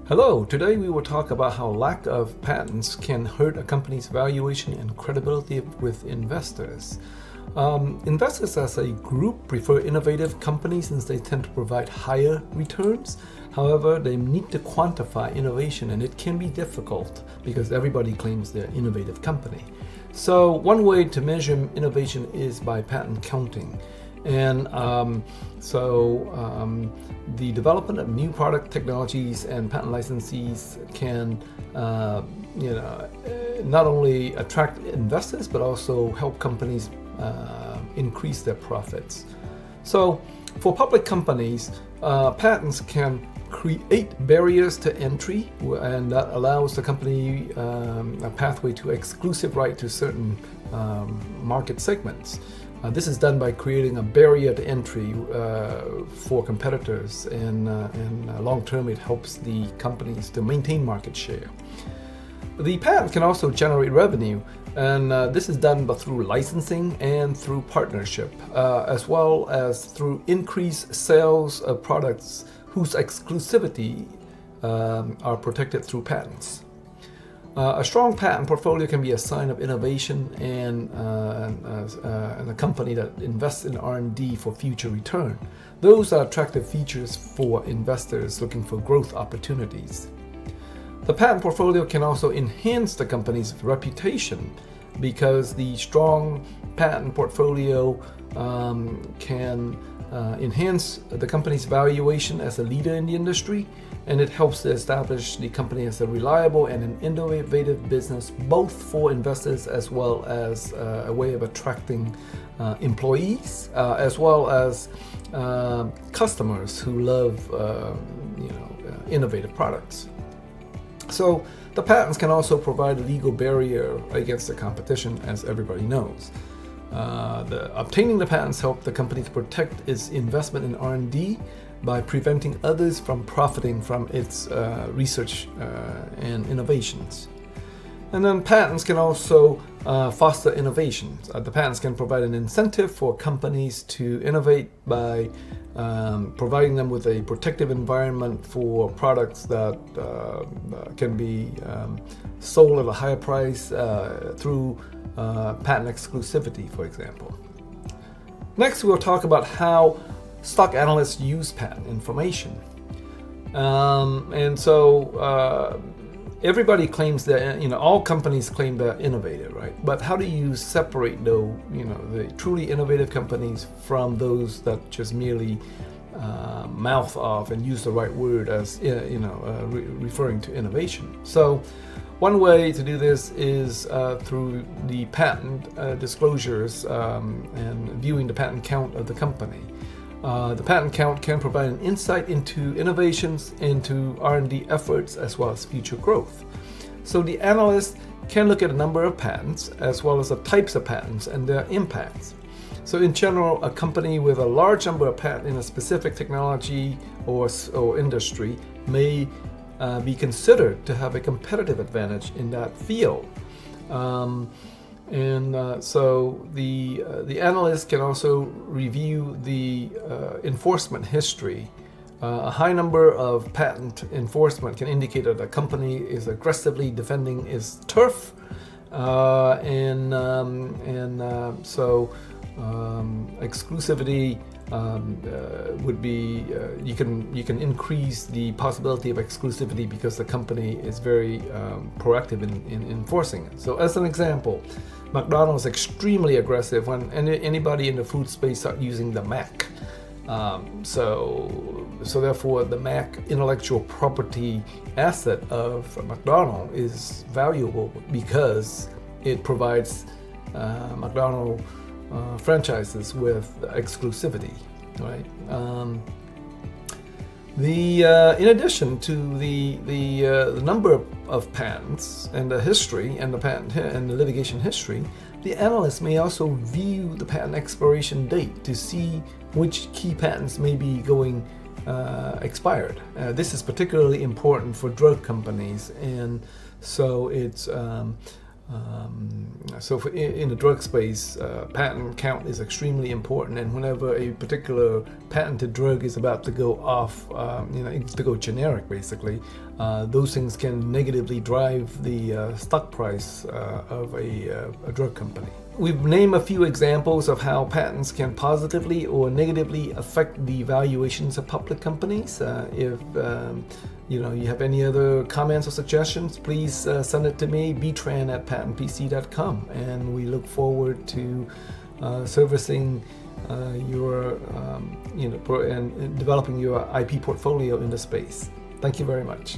Hello, today we will talk about how lack of patents can hurt a company's valuation and credibility with investors. Investors as a group prefer innovative companies since they tend to provide higher returns. However, they need to quantify innovation and it can be difficult because everybody claims they're an innovative company. So one way to measure innovation is by patent counting. And the development of new product technologies and patent licensees can not only attract investors but also help companies increase their profits. So for public companies, patents can create barriers to entry, and that allows the company a pathway to exclusive right to certain market segments. This is done by creating a barrier to entry for competitors, and long term it helps the companies to maintain market share. The patent can also generate revenue, and this is done through licensing and through partnership, as well as through increased sales of products whose exclusivity are protected through patents. A strong patent portfolio can be a sign of innovation and a company that invests in R&D for future return. Those are attractive features for investors looking for growth opportunities. The patent portfolio can also enhance the company's reputation because the strong patent portfolio can enhance the company's valuation as a leader in the industry, and it helps to establish the company as a reliable and an innovative business, both for investors as well as a way of attracting employees, as well as customers who love innovative products. So the patents can also provide a legal barrier against the competition, as everybody knows. Obtaining the patents help the company to protect its investment in R&D by preventing others from profiting from its research and innovations. And then patents can also foster innovations. The patents can provide an incentive for companies to innovate by providing them with a protective environment for products that can be sold at a higher price through patent exclusivity, for example. Next, we'll talk about how stock analysts use patent information. Everybody claims that, all companies claim they're innovative, right? But how do you separate the truly innovative companies from those that just merely mouth off and use the right word as referring to innovation? So one way to do this is through the patent disclosures and viewing the patent count of the company. The patent count can provide an insight into innovations, into R&D efforts, as well as future growth. So the analyst can look at a number of patents, as well as the types of patents and their impacts. So in general, a company with a large number of patents in a specific technology or industry may be considered to have a competitive advantage in that field. So the analyst can also review the enforcement history. A high number of patent enforcement can indicate that a company is aggressively defending its turf, exclusivity would be you can increase the possibility of exclusivity because the company is very proactive in enforcing it. So as an example, McDonald's is extremely aggressive when anybody in the food space start using the Mac. So therefore the Mac intellectual property asset of McDonald's is valuable because it provides McDonald's franchises with exclusivity, right? In addition to the number of patents and the history and the patent and the litigation history, the analyst may also view the patent expiration date to see which key patents may be going expired. This is particularly important for drug companies, and so it's So in the drug space, patent count is extremely important, and whenever a particular patented drug is about to go off, to go generic basically, those things can negatively drive the stock price of a drug company. We've named a few examples of how patents can positively or negatively affect the valuations of public companies. If you have any other comments or suggestions, please send it to me, btran@patentpc.com, and we look forward to servicing your and developing your IP portfolio in the space. Thank you very much.